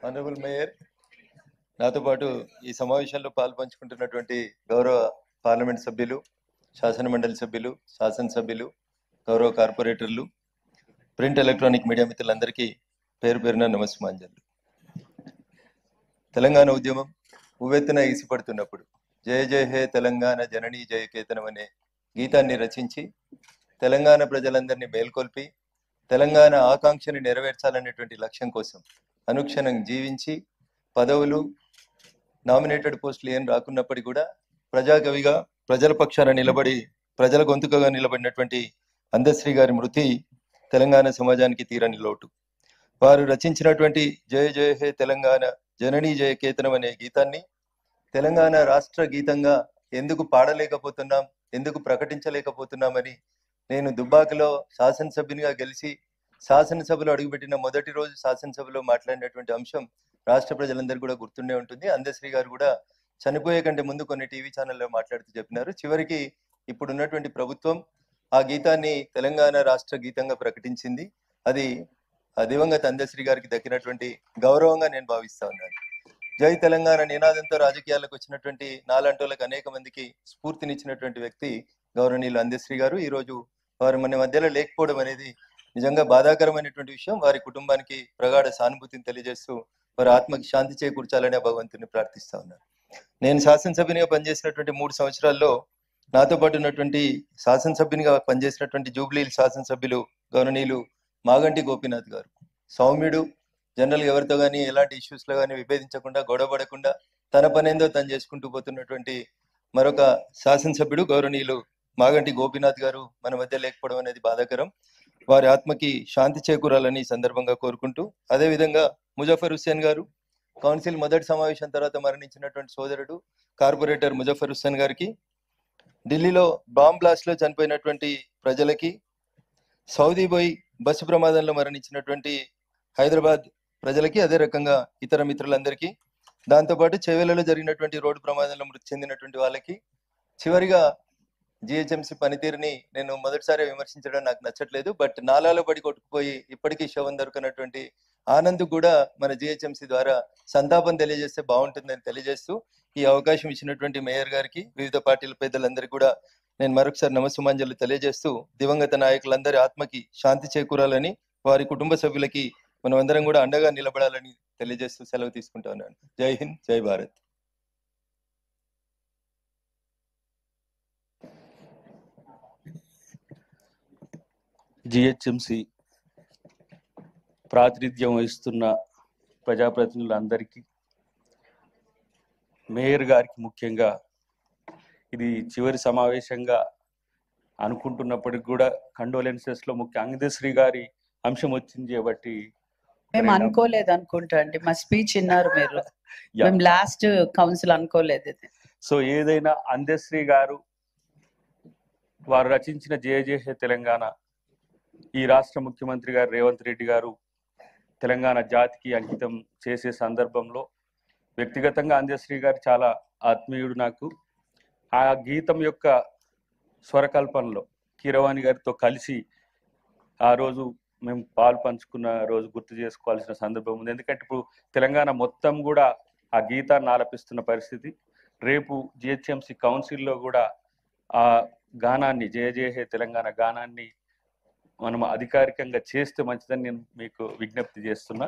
Honourable mayor, నాతో పాటు ఈ సమావేశంలో పాల్పంచుకుంటున్నటువంటి గౌరవ పార్లమెంట్ సభ్యులు, శాసన మండలి సభ్యులు, శాసనసభ్యులు, గౌరవ కార్పొరేటర్లు, ప్రింట్ ఎలక్ట్రానిక్ మీడియా మిత్రులందరికీ పేరు పేరున నమస్మాంజలు. తెలంగాణ ఉద్యమం ఉవ్వెత్తున ఈసిపడుతున్నప్పుడు జయ జయ హే తెలంగాణ జననీ జయకేతనం అనే గీతాన్ని రచించి తెలంగాణ ప్రజలందరినీ మేల్కొల్పి తెలంగాణ ఆకాంక్షని నెరవేర్చాలనేటువంటి లక్ష్యం కోసం అనుక్షణం జీవించి పదవులు నామినేటెడ్ పోస్టులు ఏం రాకున్నప్పటికీ కూడా ప్రజాకవిగా ప్రజల పక్షాన నిలబడి ప్రజల గొంతుకగా నిలబడినటువంటి అందశ్రీ గారి మృతి తెలంగాణ సమాజానికి తీరని లోటు. వారు రచించినటువంటి జయ జయ హే తెలంగాణ జననీ జయకేతనం అనే గీతాన్ని తెలంగాణ రాష్ట్ర గీతంగా ఎందుకు పాడలేకపోతున్నాం, ఎందుకు ప్రకటించలేకపోతున్నామని నేను దుబ్బాకలో శాసనసభ్యునిగా గెలిచి శాసనసభలో అడుగుపెట్టిన మొదటి రోజు శాసనసభలో మాట్లాడినటువంటి అంశం రాష్ట్ర ప్రజలందరూ కూడా గుర్తుండే ఉంటుంది. అందశ్రీ గారు కూడా చనిపోయే కంటే ముందు కొన్ని టీవీ ఛానల్లో మాట్లాడుతూ చెప్పినారు. చివరికి ఇప్పుడు ఉన్నటువంటి ప్రభుత్వం ఆ గీతాన్ని తెలంగాణ రాష్ట్ర గీతంగా ప్రకటించింది. అది దివంగత అందశ్రీ గారికి దక్కినటువంటి గౌరవంగా నేను భావిస్తా ఉన్నాను. జై తెలంగాణ నినాదంతో రాజకీయాలకు వచ్చినటువంటి నాలంటోలకు అనేక మందికి స్ఫూర్తినిచ్చినటువంటి వ్యక్తి గౌరవనీయులు అందశ్రీ గారు. ఈ రోజు వారు మన మధ్యలో లేకపోవడం అనేది నిజంగా బాధాకరమైనటువంటి విషయం. వారి కుటుంబానికి ప్రగాఢ సానుభూతిని తెలియజేస్తూ వారి ఆత్మకి శాంతి చేకూర్చాలని భగవంతుని ప్రార్థిస్తా ఉన్నాను. నేను శాసనసభ్యునిగా పనిచేసినటువంటి 3 సంవత్సరాల్లో నాతో పాటు ఉన్నటువంటి శాసనసభ్యునిగా పనిచేసినటువంటి జూబ్లీ శాసనసభ్యులు గౌరవనీయులు మాగంటి గోపీనాథ్ గారు సౌమ్యుడు, జనరల్ ఎవరితో కానీ ఎలాంటి ఇష్యూస్ లో కానీ విభేదించకుండా గొడవపడకుండా తన పనేందో తను చేసుకుంటూ పోతున్నటువంటి మరొక శాసనసభ్యుడు గౌరవనీయులు మాగంటి గోపీనాథ్ గారు మన మధ్య లేకపోవడం అనేది బాధాకరం. వారి ఆత్మకి శాంతి చేకూరాలని సందర్భంగా కోరుకుంటూ, అదేవిధంగా ముజఫర్ హుస్సేన్ గారు కౌన్సిల్ మొదటి సమావేశం తర్వాత మరణించినటువంటి సోదరుడు కార్పొరేటర్ ముజఫర్ హుస్సేన్ గారికి, ఢిల్లీలో బాంబ్ బ్లాస్ట్ లో చనిపోయినటువంటి ప్రజలకి, సౌదీ పోయి బస్సు ప్రమాదంలో మరణించినటువంటి హైదరాబాద్ ప్రజలకి, అదే రకంగా ఇతర మిత్రులందరికీ, దాంతోపాటు చేవెళ్లలో జరిగినటువంటి రోడ్డు ప్రమాదంలో మృతి చెందినటువంటి వాళ్ళకి, చివరిగా జిహెచ్ఎంసీ పనితీరుని నేను మొదటిసారి విమర్శించడం నాకు నచ్చట్లేదు. బట్ నాలాలో పడి కొట్టుకుపోయి ఇప్పటికీ శవం దొరకనటువంటి ఆనంద్ కూడా మన జిహెచ్ఎంసీ ద్వారా సంతాపం తెలియజేస్తే బాగుంటుందని తెలియజేస్తూ ఈ అవకాశం ఇచ్చినటువంటి మేయర్ గారికి, వివిధ పార్టీల పెద్దలందరికీ కూడా నేను మరొకసారి నమస్సుమాంజలు తెలియజేస్తూ దివంగత నాయకులందరి ఆత్మకి శాంతి చేకూరాలని, వారి కుటుంబ సభ్యులకి మనం అందరం కూడా అండగా నిలబడాలని తెలియజేస్తూ సెలవు తీసుకుంటా ఉన్నాను. జై హింద్, జై భారత్. జిహెచ్ఎంసి ప్రాతినిధ్యం వహిస్తున్న ప్రజాప్రతినిధులందరికీ, మేయర్ గారికి ముఖ్యంగా ఇది చివరి సమావేశంగా అనుకుంటున్నప్పటికి కూడా కండోలెన్సెస్ లో ముఖ్య అందశ్రీ గారి అంశం వచ్చింది కాబట్టి మేము అనుకోలేదు అనుకుంటా అండి. మా స్పీచ్ విన్నారు మీరు. మేము లాస్ట్ కౌన్సిల్ అనుకోలేదు. సో ఏదైనా అందశ్రీ గారు వారు రచించిన జయ జయ హే తెలంగాణ ఈ రాష్ట్ర ముఖ్యమంత్రి గారు రేవంత్ రెడ్డి గారు తెలంగాణ జాతికి అంకితం చేసే సందర్భంలో వ్యక్తిగతంగా అందశ్రీ గారు చాలా ఆత్మీయుడు నాకు. ఆ గీతం యొక్క స్వరకల్పనలో కీరవాణి గారితో కలిసి ఆ రోజు మేము పాలు పంచుకున్న రోజు గుర్తు చేసుకోవాల్సిన సందర్భం ఉంది. ఎందుకంటే ఇప్పుడు తెలంగాణ మొత్తం కూడా ఆ గీతాన్ని ఆలపిస్తున్న పరిస్థితి. రేపు జిహెచ్ఎంసి కౌన్సిల్లో కూడా ఆ గానాన్ని, జయ జయ హే తెలంగాణ గానాన్ని మనం అధికారికంగా చేస్తే మంచిదని నేను మీకు విజ్ఞప్తి చేస్తున్నా.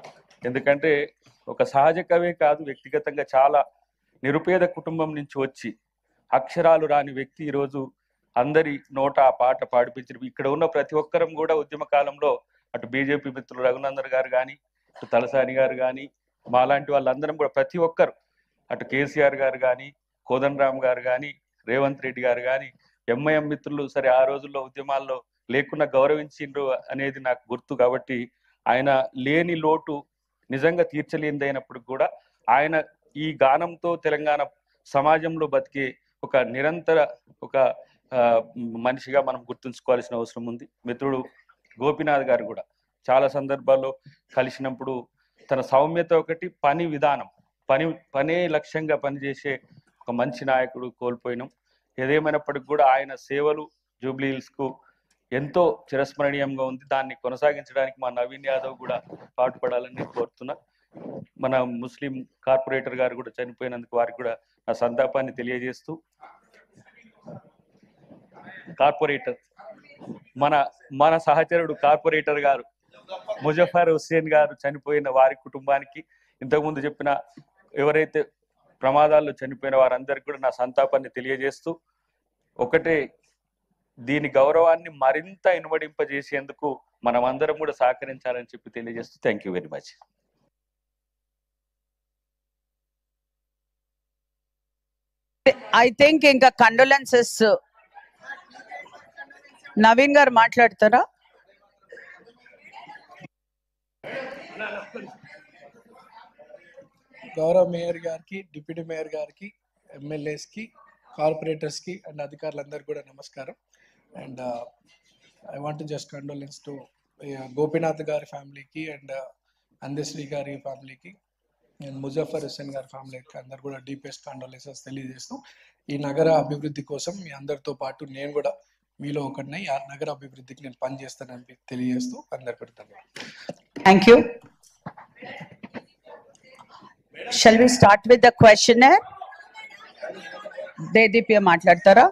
ఎందుకంటే ఒక సహజ కవే కాదు, వ్యక్తిగతంగా చాలా నిరుపేద కుటుంబం నుంచి వచ్చి అక్షరాలు రాని వ్యక్తి ఈరోజు అందరి నోట ఆ పాట పాడిపించిన. ఇక్కడ ఉన్న ప్రతి ఒక్కరం కూడా ఉద్యమ కాలంలో అటు బీజేపీ మిత్రులు రఘునందన్ గారు కానీ, అటు తలసాని గారు కానీ, మాలాంటి వాళ్ళందరం కూడా ప్రతి ఒక్కరు, అటు కేసీఆర్ గారు కానీ, కోదండరామ్ గారు కానీ, రేవంత్ రెడ్డి గారు కానీ, ఎంఐఎం మిత్రులు సరే ఆ రోజుల్లో ఉద్యమాల్లో లేకుండా గౌరవించిండ్రు అనేది నాకు గుర్తు. కాబట్టి ఆయన లేని లోటు నిజంగా తీర్చలేనిదైనప్పుడు కూడా ఆయన ఈ గానంతో తెలంగాణ సమాజంలో బతికే ఒక నిరంతర ఒక మనిషిగా మనం గుర్తుంచుకోవాల్సిన అవసరం ఉంది. మిత్రుడు గోపీనాథ్ గారు కూడా చాలా సందర్భాల్లో కలిసినప్పుడు తన సౌమ్యత ఒకటి, పని విధానం, పనే లక్ష్యంగా పనిచేసే ఒక మంచి నాయకుడు కోల్పోయినాం. ఏదేమైనప్పటికీ కూడా ఆయన సేవలు జూబ్లీ హిల్స్ కు ఎంతో చిరస్మరణీయంగా ఉంది. దాన్ని కొనసాగించడానికి మా నవీన్ యాదవ్ కూడా పాటుపడాలని కోరుతున్నా. మన ముస్లిం కార్పొరేటర్ గారు కూడా చనిపోయినందుకు వారికి కూడా నా సంతాపాన్ని తెలియజేస్తూ, కార్పొరేటర్ మన సహచరుడు కార్పొరేటర్ గారు ముజఫర్ హుస్సేన్ గారు చనిపోయిన వారి కుటుంబానికి, ఇంతకుముందు చెప్పిన ఎవరైతే ప్రమాదాల్లో చనిపోయిన వారందరికీ కూడా నా సంతాపాన్ని తెలియజేస్తూ, ఒకటే దీని గౌరవాన్ని మరింత ఇనుమడింపజేసేందుకు మనం అందరం కూడా సహకరించాలని చెప్పి తెలియజేస్తూ thank you very much. I think ఇంకా కండోలెన్సెస్ నవీన్ గారు మాట్లాడతారా? గౌరవ మేయర్ గారికి, డిప్యూటీ మేయర్ గారికి, ఎమ్మెల్యేస్కి, కార్పొరేటర్స్కి అండ్ అధికారులందరికీ కూడా నమస్కారం. And I want just condolence to Gopinath గారి ఫ్యామిలీకి అండ్ అందశ్రీ గారి ఫ్యామిలీకి అండ్ ముజఫర్ హుస్సేన్ గారి ఫ్యామిలీకి అందరు కూడా డీపెస్ట్ కండోలెన్సెస్ తెలియజేస్తూ, ఈ నగర అభివృద్ధి కోసం మీ అందరితో పాటు నేను కూడా మీలో ఒకటినై ఆ నగర అభివృద్ధికి నేను పనిచేస్తానని తెలియజేస్తూ అందరికీ ధన్యవాదాలు. Thank you. Shall we start with the questionnaire? Dedipya మాట్లాడతారా?